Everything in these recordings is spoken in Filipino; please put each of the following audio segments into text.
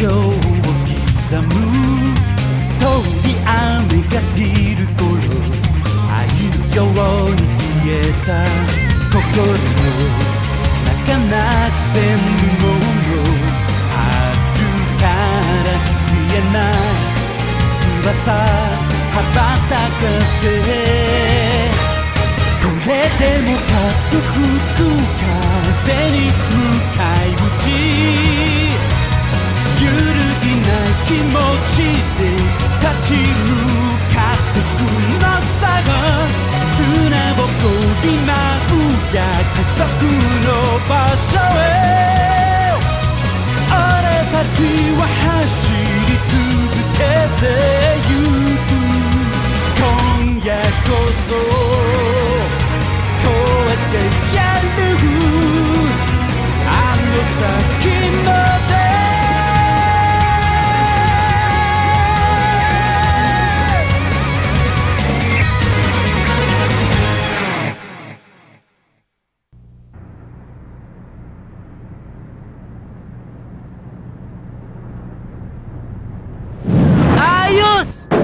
秒を刻む通り雨が過ぎる頃愛のように消えた心の中なくせぬものあるから言えない翼羽ばたかせこれでもかっと吹く風に向かい打ち揺るぎない気持ちで立ち向かってくのさが砂ぼこり舞う約束の場所へ俺たちは走り続けてゆく今夜こそ越えてやるあの先まで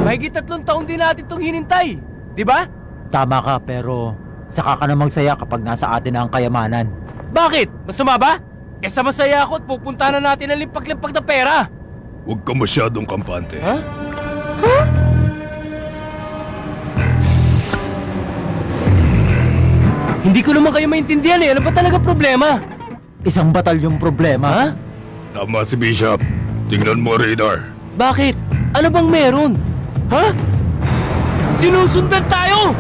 Mahigit 3 taon din natin itong hinintay, di ba? Tama ka, pero saka ka na magsaya kapag nasa atin na ang kayamanan. Bakit? Masama ba? Kesa masaya ako at pupunta na natin ang limpak-limpak na pera. Huwag ka masyadong kampante. Ha? Ha? Hindi ko naman kayo maintindihan eh. Ano ba talaga problema? Isang batalyong problema? Ha? Tama si Bishop. Tingnan mo, radar. Bakit? Ano bang meron? Ha? Sinusundan tayo!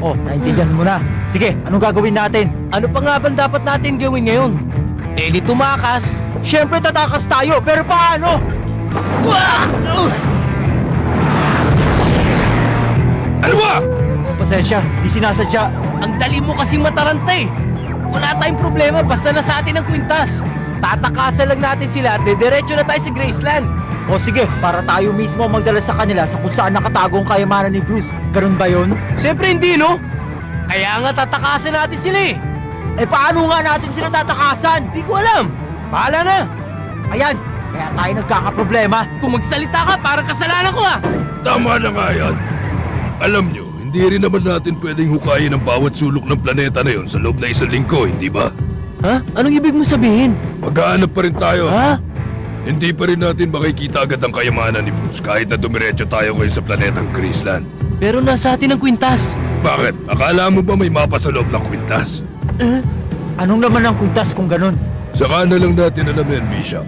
Oh, naintindihan mo na. Sige, anong gagawin natin? Ano pa nga ba dapat natin gawin ngayon? Eh di tumakas. Siyempre tatakas tayo, pero paano? Ano ba? Pasensya, di sinasadya. Ang dali mo kasing mataranta eh. Wala tayong problema basta na sa atin ang kwintas. Tatakasan lang natin sila at diretso na tayo sa Graceland. O sige, para tayo mismo magdala sa kanila sa kung saan nakatago ang kayamanan ni Bruce. Ganun ba yun? Siyempre hindi, no? Kaya nga tatakasan natin sila eh. Eh paano nga natin sila tatakasan? Di ko alam. Bahala na. Ayan, kaya tayo nagkakaproblema. Kung magsalita ka, parang kasalanan ko ah. Tama na nga yan. Alam nyo, hindi rin naman natin pwedeng hukayin ang bawat sulok ng planeta na yon sa loob na 1 linggo, hindi ba? Ha? Anong ibig mo sabihin? Maghahanap pa rin tayo. Ha? Hindi pa rin natin makikita agad ang kayamanan ni Bruce kahit na dumiretso tayo ngayon sa planetang Graceland. Pero nasa atin ang kwintas. Bakit? Akala mo ba may mapa sa loob ng kwintas? Anong laman ng kwintas kung ganun? Saka na lang natin alamin, Bishop.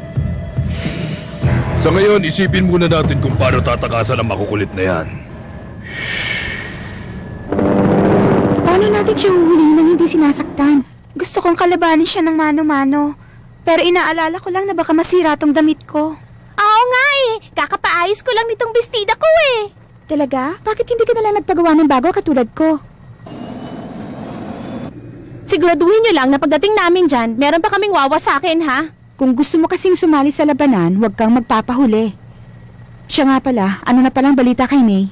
Sa ngayon, isipin muna natin kung paano tatakasan ang makukulit na yan. Paano natin siya huhulihin nang hindi sinasaktan? Gusto kong kalabanin siya ng mano-mano. Pero inaalala ko lang na baka masira tong damit ko. Oo nga eh. Kakapaayos ko lang nitong bestida ko eh. Talaga? Bakit hindi ka nalang nagpagawa ng bago katulad ko? Siguraduhin nyo lang na pagdating namin dyan, meron pa kaming wawa sa akin, ha? Kung gusto mo kasing sumali sa labanan, huwag kang magpapahuli. Siya nga pala, ano na palang balita kay May?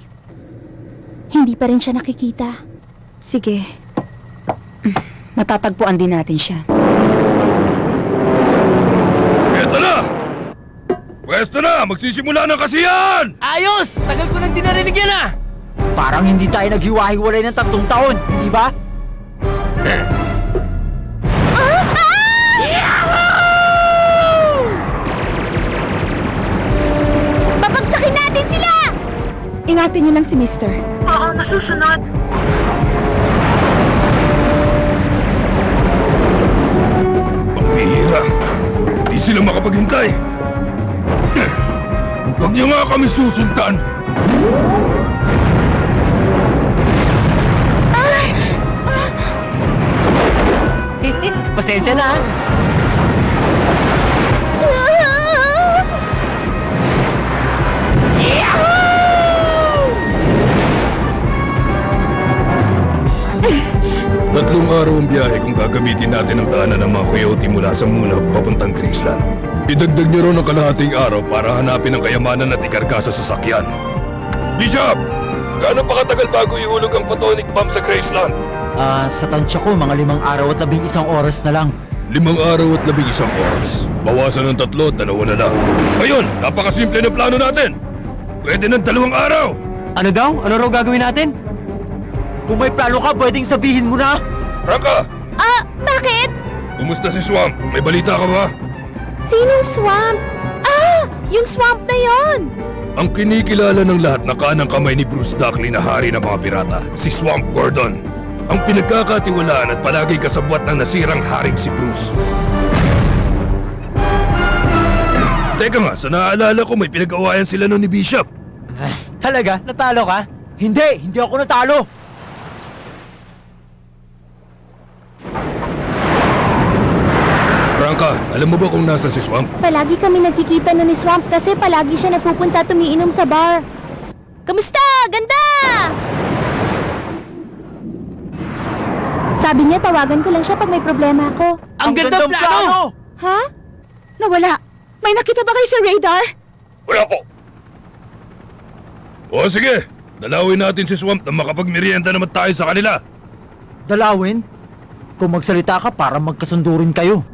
Hindi pa rin siya nakikita. Sige. Matatagpuan din natin siya. Pwesto na! Magsisimula na kasi yan! Ayos! Tagal ko nang di narinig yan ah! Parang hindi tayo naghiwa-hiwalay ng 3 taon, hindi ba? Babagsakin natin sila! Ingatan niyo lang si Mister. Oo, masusunod. Pambihira! Di sila makapaghintay! Huwag niyo nga kami susundan! Pasensya na. Tatlong araw ang biyahe kung gagamitin natin ang daanan ng mga coyote mula sa Munaf papuntang Graceland. Idagdag niyo ron ang kalahating araw para hanapin ang kayamanan at ikarga sa sasakyan. Bishop! Gaano pa katagal bago ihulog ang photonic bomb sa Graceland? Sa tansya ko, mga 5 araw at 11 oras na lang. 5 araw at 11 oras. Bawasan ng 3 at 2 na lang. Ngayon, napakasimple ng plano natin. Pwede ng 2 araw. Ano daw? Ano raw gagawin natin? Kung may plano ka, pwedeng sabihin mo na. Franca, Bakit? kumusta si Swamp? May balita ka ba? Sinong swamp? Yung swamp na yon! Ang kinikilala ng lahat na kanang kamay ni Bruce Duckley na hari ng mga pirata, si Swamp Gordon. Ang pinagkakatiwalaan at palagi kasabwat ng nasirang haring si Bruce. Teka nga, sa naaalala ko may pinag-awayan sila noon ni Bishop. Talaga? Natalo ka? Hindi ako natalo. Franca, alam mo ba kung nasan si Swamp? Palagi kami nagkikita nun ni Swamp kasi palagi siya nagpupunta tumiinom sa bar. Kamusta? Ganda! Sabi niya tawagan ko lang siya pag may problema ako. Ang gandang plano! Ha? Nawala. May nakita ba kayo sa radar? Wala po. O sige, dalawin natin si Swamp na makapagmerienda naman tayo sa kanila. Dalawin? Kung magsalita ka para magkasundo rin kayo.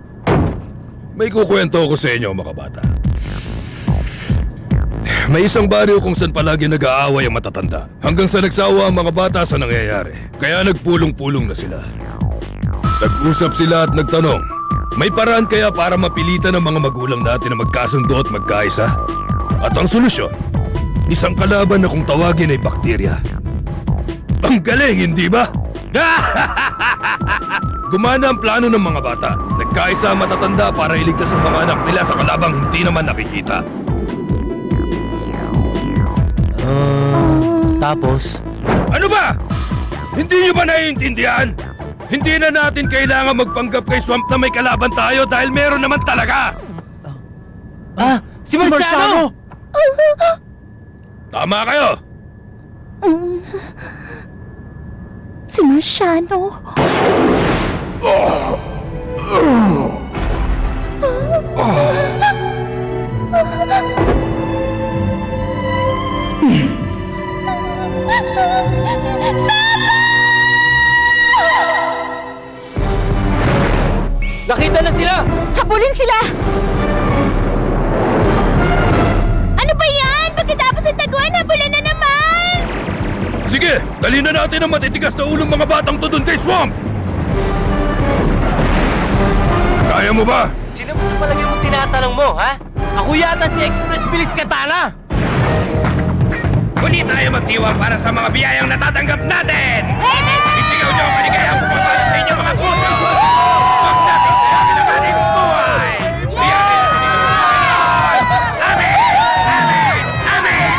May kukwento ko sa inyo, mga bata. May isang baryo kung saan palagi nag-aaway ang matatanda. Hanggang sa nagsawa ang mga bata sa nangyayari. Kaya nagpulong-pulong na sila. Nag-usap sila at nagtanong, may paraan kaya para mapilitan ng mga magulang natin na magkasundo at magkaisa? At ang solusyon, isang kalaban na kung tawagin ay bakterya. Ang galing, hindi ba? Gumana ang plano ng mga bata. Nagkaisa ang matatanda para iligtas ang mga anak nila sa kalabang hindi naman nakikita. Tapos? Ano ba? Hindi niyo ba naiintindihan? Hindi na natin kailangan magpanggap kay Swamp na may kalaban tayo dahil meron naman talaga. Si Marciano! Tama kayo. Si Marciano. Nakita na sila! Habulin sila! Ano ba yan? Pagkatapos ng taguan, habulin na naman! Sige, dali na natin ang matitigas na ulong mga batang to dun kay Swamp. Kaya mo ba? Sino ba sa palagi mong tinatanong mo, ha? Ako yata si Express Bilis Katana! Kunin tayo magdiwang para sa mga biyayang natatanggap natin! Isigaw niyo ang maligayang pumapalot sa inyo mga puso! Huwag natin sayangin ang ating buhay! Biyahin natin ang Panginoon! Amen! Amen! Amen!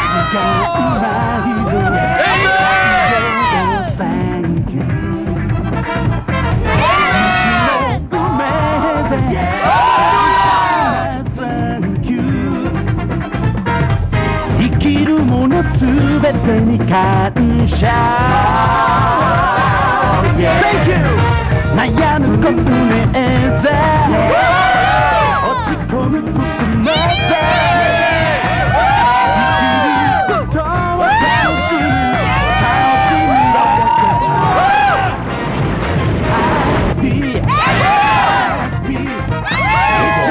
Thank you! 悩むことねえぜ落ち込むことなぜ生きることは楽しみだ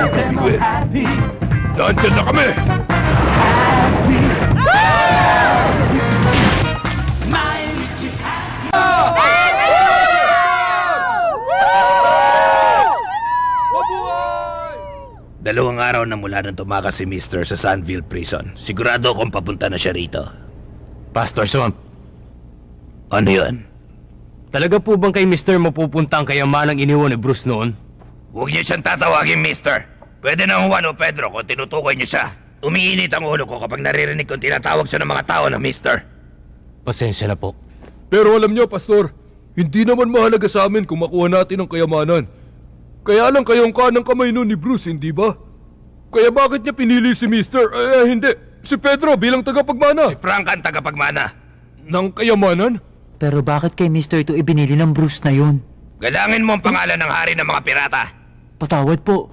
Happy Happy Nandyan na kami! Dalawang araw na mula nang tumakas si Mister sa Sunville Prison. Sigurado akong papunta na siya rito. Pastor Swamp, Ano yun? talaga po bang kay Mr. mapupunta ang kayamanang iniwan ni Bruce noon? Huwag niyo siyang tatawagin, Mister. Pwede na Juan o Pedro kung tinutukoy niyo siya. Umiinit ang ulo ko kapag naririnig kong tinatawag siya ng mga tao na Mister. Pasensya na po. Pero alam niyo, Pastor, hindi naman mahalaga sa amin kung makuha natin ang kayamanan. Kaya lang kayong kanang kamay nun ni Bruce, hindi ba? Kaya bakit niya pinili si Mister? Hindi. Si Pedro bilang tagapagmana. Si Frank ang tagapagmana. Ng kayamanan? Pero bakit kay Mr. ito ibinili ng Bruce na yun? Galangin mo ang pangalan ng hari ng mga pirata. Patawad po.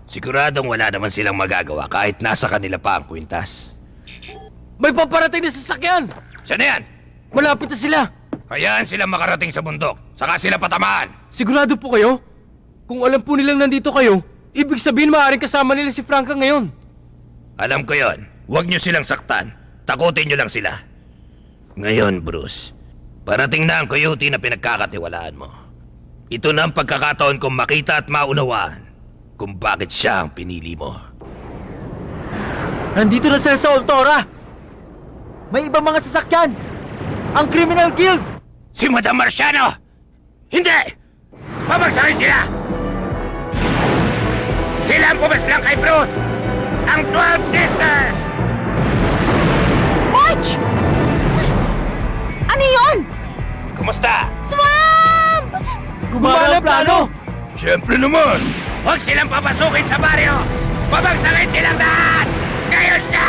Siguradong wala naman silang magagawa kahit nasa kanila pa ang kwintas. May paparating na sasakyan! Saan na yan? Malapit na sila! Hayaan silang makarating sa bundok. Saka sila patamaan. Sigurado po kayo? Kung alam po nilang nandito kayo, ibig sabihin maaaring kasama nila si Franca ngayon. Alam ko yon. Huwag niyo silang saktan. Takutin niyo lang sila. Ngayon, Bruce, parating na ang coyote na pinagkakatiwalaan mo. Ito na ang pagkakataon kong makita at maunawaan kung bakit siya ang pinili mo. Nandito na sila sa Oltora! May ibang mga sasakyan! Ang Criminal Guild! Si Madam Marciano! Hindi! Pabagsakin sila! Sila ang pumaslang kay Bruce! Ang 12 Sisters! March! Ano yun? Kumusta? Swamp! Gumana ang plano! Siyempre naman! Huwag silang papasukin sa baryo! Pabagsakin silang lahat! Ngayon na!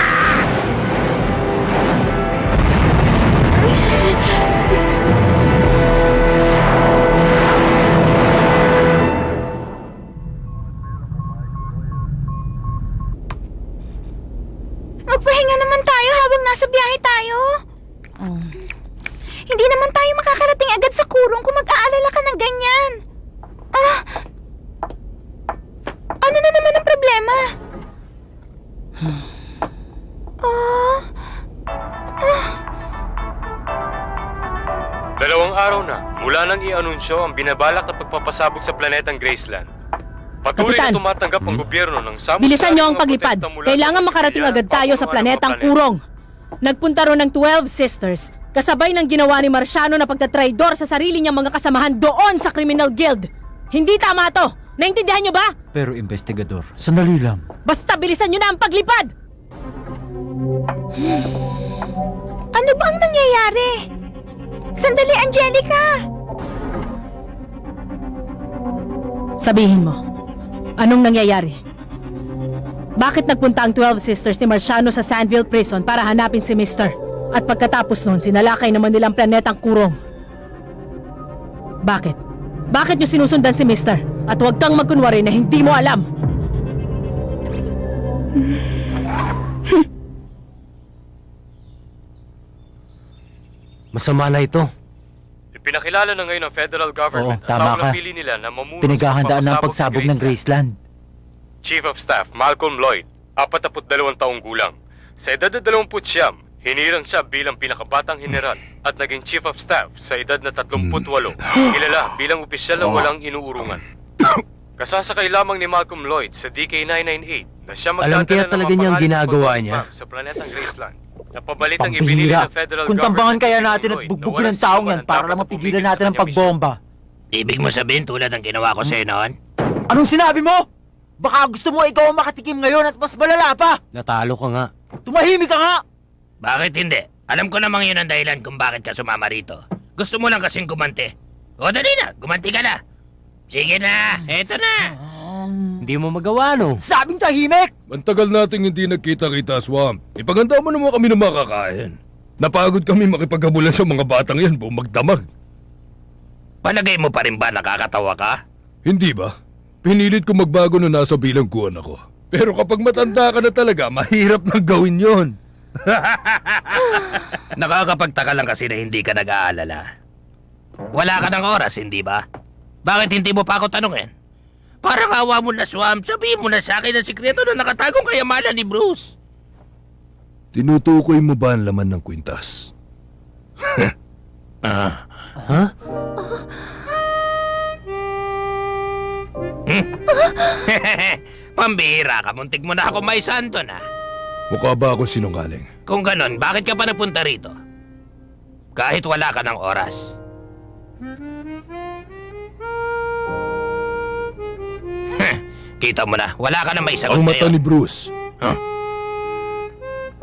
Magpahinga naman tayo habang nasa biyahe tayo. Hindi naman tayo makakarating agad sa kurong kung mag-aalala ka ng ganyan. Ano na naman ang problema? Dalawang araw na mula nang i-anunsyo ang binabalak na pagpapasabog sa planetang Graceland. Patuloy na Kapitan, tumatanggap ang gobyerno ng bilisan niyo ang paglipad. Kailangan makarating agad tayo sa planetang Kurong. Nagpunta ron ng 12 Sisters, kasabay ng ginawa ni Marciano na pagtatraidor sa sarili niyang mga kasamahan doon sa Criminal Guild. Hindi tama to! Naintindihan niyo ba? Pero investigador, sandali lang. Basta bilisan niyo na ang paglipad! Ano ba ang nangyayari? Sandali, Angelica! Sabihin mo, anong nangyayari? Bakit nagpunta ang 12 Sisters ni Marciano sa Sandville Prison para hanapin si Mr.? At pagkatapos nun, sinalakay naman nilang planetang Kurong. Bakit? Bakit niyo sinusundan si Mr.? At huwag kang magkunwari na hindi mo alam. Masama na ito. Ipinakilala na ngayon ng federal government Oo, tama ang ka. napili nila na mamuno Pinaghahandaan na ang sa pagsabog sa ng Graceland. Chief of Staff Malcolm Lloyd, 42 taong gulang. Sa edad na 29, hinirang siya bilang pinakabatang general at naging Chief of Staff sa edad na 38. Kilala bilang opisyal na walang inuurungan. Kasasakay lamang ni Malcolm Lloyd sa DK-998 na siya Alam kaya magdadala ng talaga niyang mapangaling ginagawa contact niya? map sa planetang Graceland. Napabalitang ibinili Pambihira! ng federal Kung tambangan government kaya si natin at Lloyd na bugbugin walang ng taong sino yan man para dapat lang mapigilan pumigil sa natin ang kanyang pagbomba. Ibig mo sabihin tulad ng ginawa ko sa'yo noon? Anong sinabi mo? Baka gusto mo ikaw ang makatikim ngayon at mas malala pa! Natalo ka nga. Tumahimik ka nga! Bakit hindi? Alam ko namang yun ang dahilan kung bakit ka sumama rito. Gusto mo lang kasing gumante. O dali na, gumanti ka na. Sige na, eto na. Hindi mo magawa, no? Sabing tahimik! Mantagal nating hindi nagkita-kita, Swamp. Ipaganda mo naman kami ng makakain. Napagod kami makipaghabulan sa mga batang yan buong magdamag. Palagay mo pa rin ba nakakatawa ka? Hindi ba? Pinilit ko magbago na nasa bilangguan ako. Pero kapag matanda ka na talaga, mahirap nang gawin yon. Nakakapagtaka lang kasi na hindi ka nag-aalala. Wala ka ng oras, hindi ba? Bakit hindi mo pa ako tanungin? Parang awa mo na, Swamp. Sabihin mo na sa akin ang sikreto na nakatagong kayamanan ni Bruce. Tinutukoy mo ba ang laman ng kwintas? Ha? Pambihira ka, muntik mo na ako may santo na. Mukha ba ako sinungaling? Kung ganon, bakit ka pa napunta rito? Kahit wala ka ng oras. Kita mo na, wala ka na may sagot Ang mata ngayon. ni Bruce. Huh?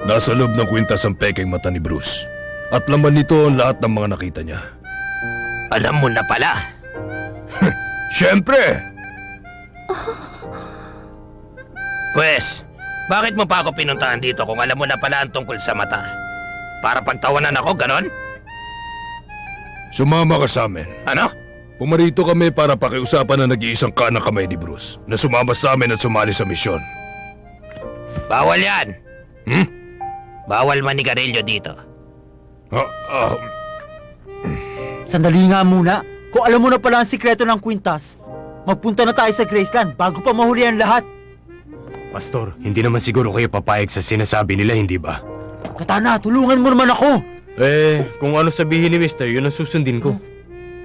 Nasa loob ng kwintas ang pekeng mata ni Bruce. At laman nito ang lahat ng mga nakita niya. Alam mo na pala. Siyempre! Pwes, bakit mo pa ako pinuntahan dito kung alam mo na pala ang tungkol sa mata? Para pagtawanan ako, ganon? Sumama ka sa amin. Ano? Pumarito kami para pakiusapan na nag-iisang kanang kamay ni Bruce na sumama sa amin at sumali sa misyon. Bawal yan. Bawal manigarilyo dito. Sandali nga muna. Kung alam mo na pala ang sikreto ng kwintas, Magpunta na tayo sa Graceland bago pa mahuli ang lahat. Pastor, hindi naman siguro kayo papayag sa sinasabi nila, hindi ba? Katana, tulungan mo naman ako. Kung ano sabihin ni Mister, yun ang susundin ko.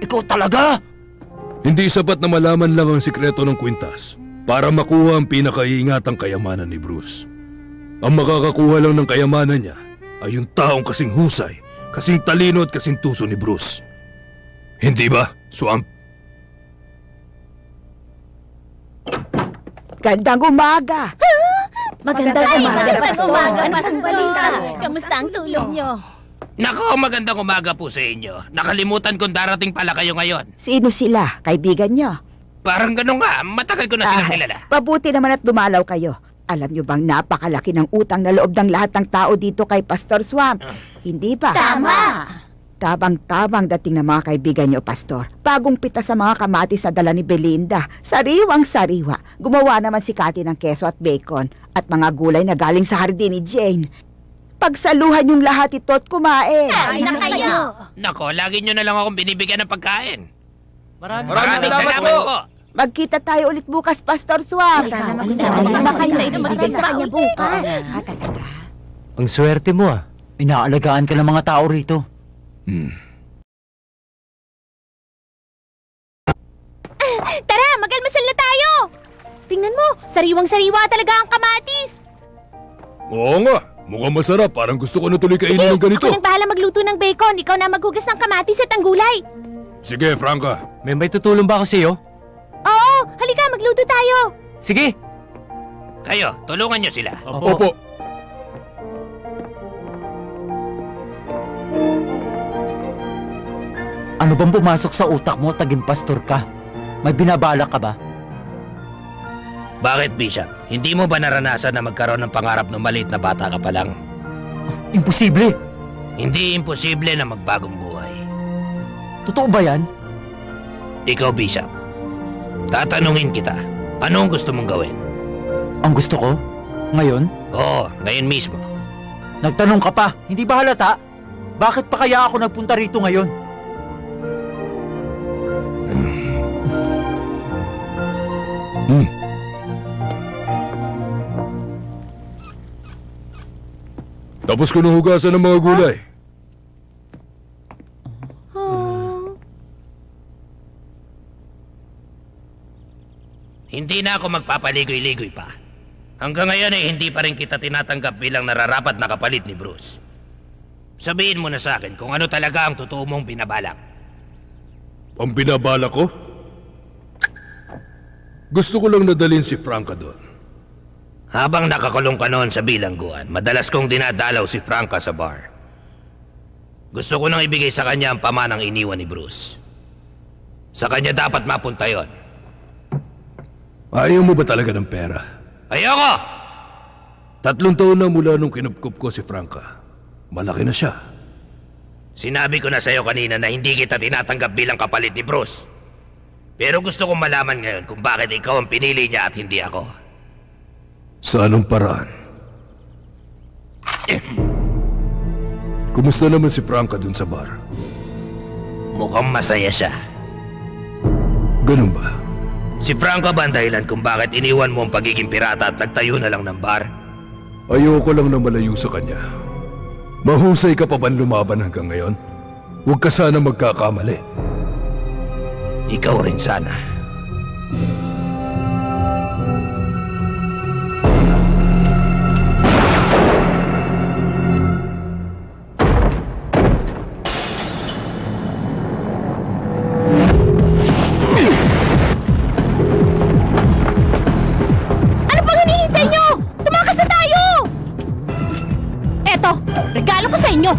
Ikaw talaga? Hindi sapat na malaman lang ang sikreto ng kwintas para makuha ang pinakaiingatang kayamanan ni Bruce. Ang makakakuha lang ng kayamanan niya ay yung taong kasing husay, kasing talino at kasing tuso ni Bruce. Hindi ba, Swamp? Gandang umaga! Magandang umaga, Pastor Balita. Kamusta ang tulong nyo? Nako, magandang umaga po sa inyo. Nakalimutan kong darating pala kayo ngayon. Sino sila? Kaibigan nyo? Parang gano'n nga, matagal ko na silang kilala. Pabuti naman at dumalaw kayo. Alam nyo bang napakalaki ng utang na loob ng lahat ng tao dito kay Pastor Swamp? Hindi ba? Tama! Tabang-tabang dating ng mga kaibigan nyo, Pastor. Bagong pita sa mga kamatis sa dala ni Belinda. Sariwang-sariwa. Gumawa naman si Cathy ng keso at bacon at mga gulay na galing sa hardin ni Jane. Pagsaluhan yung lahat ito at kumain. Ay na kayo! Nako, lagi nyo na lang akong binibigyan ng pagkain. Maraming salamat po. Magkita tayo ulit bukas, Pastor Swamp. Sana kayo na ibigay sa kanya bukas. Talaga. Ang swerte mo ah. Inaalagaan ka ng mga tao rito. Tara, magalmasal na tayo! Tingnan mo, sariwang-sariwa talaga ang kamatis! Oo nga, mukhang masarap. Parang gusto ko na tuloy kainin ng ganito. Ako nang bahala magluto ng bacon. Ikaw na maghugas ng kamatis at ang gulay. Sige, Franca. May tutulong ba ako sa iyo? Oo, halika, magluto tayo. Sige! Kayo, tulungan nyo sila. Opo. Ano bang pumasok sa utak mo, taging pastor ka? May binabala ka ba? Bakit, Bishop? Hindi mo ba naranasan na magkaroon ng pangarap ng maliit na bata ka pa lang? Imposible! Hindi imposible na magbagong buhay. Totoo ba yan? Ikaw, Bishop, tatanungin kita, ano ang gusto mong gawin? Ang gusto ko? Ngayon? Oo, ngayon mismo. Nagtanong ka pa, hindi ba halata? Bakit pa kaya ako nagpunta rito ngayon? Tapos ko nung hugasan ng mga gulay. Hindi na ako magpapaligoy-ligoy pa. Hanggang ngayon ay hindi pa rin kita tinatanggap bilang nararapat na kapalit ni Bruce. Sabihin mo na sa akin kung ano talaga ang totoo mong binabalak. Ang binabalak ko? Gusto ko lang nadalhin si Franca doon. Habang nakakulong ka noon sa bilangguan, madalas kong dinadalaw si Franca sa bar. Gusto ko nang ibigay sa kanya ang pamanang iniwan ni Bruce. Sa kanya dapat mapunta yon. Ayaw mo ba talaga ng pera? Ayoko! 3 taon na mula nung kinupkup ko si Franca. Malaki na siya. Sinabi ko na sa'yo kanina na hindi kita tinatanggap bilang kapalit ni Bruce. Pero gusto kong malaman ngayon kung bakit ikaw ang pinili niya at hindi ako. Sa anong paraan? Kumusta naman si Franca dun sa bar? Mukhang masaya siya. Ganun ba? Si Franca ba ang dahilan kung bakit iniwan mo ang pagiging pirata at nagtayo na lang ng bar? Ayoko lang na malayo sa kanya. Mahusay ka pa ba lumaban hanggang ngayon? Huwag ka sana magkakamali. Ikaw rin sana. Ano pang hinihintay nyo? Tumakas na tayo! Eto, regalo ko sa inyo.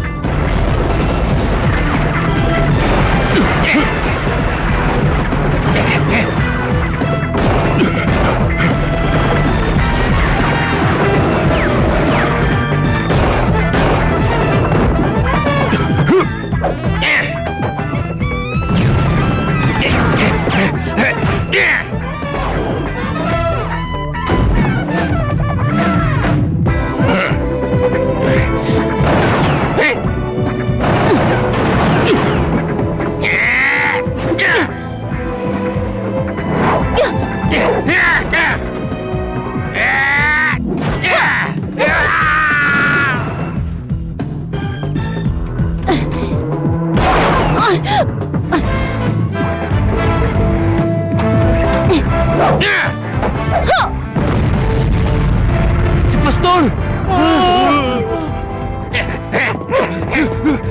Pastor!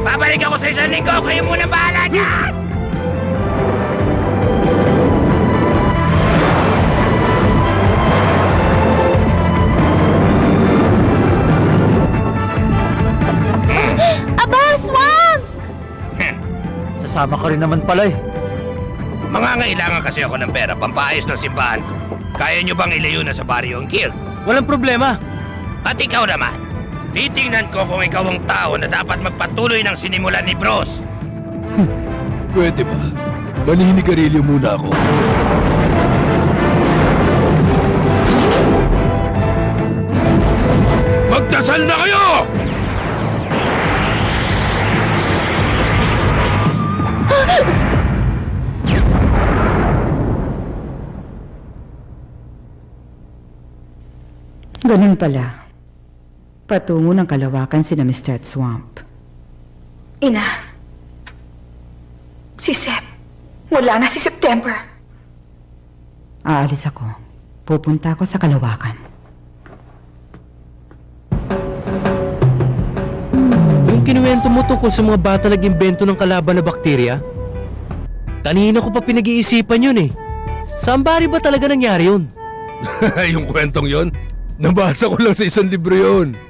Babalik ako sa isang linggo! Kayo muna bahala dyan! Aba, Swamp! Sasama ka rin naman pala eh. Mangangailangan kasi ako ng pera pampaayos ng simbahan ko. Kaya nyo bang ilayo na sa baryo ang guild? Walang problema. At ikaw naman, titingnan ko kung ikaw ang tao na dapat magpatuloy ng sinimulan ni Bruce. Pwede ba? Maninigarilyo muna ako. Magdasal na kayo! Ganun pala. Patungo ng kalawakan sina Mr. at Swamp. Ina, si Sep, wala na si September. Aalis ako. Pupunta ako sa kalawakan. Yung kinuwento mo tungkol sa mga bata nag-imbento ng kalaban na bakterya? Kanina ko pa pinag-iisipan yun eh. Saan bari ba talaga nangyari yun? Yung kwentong yon, nabasa ko lang sa isang libro yon.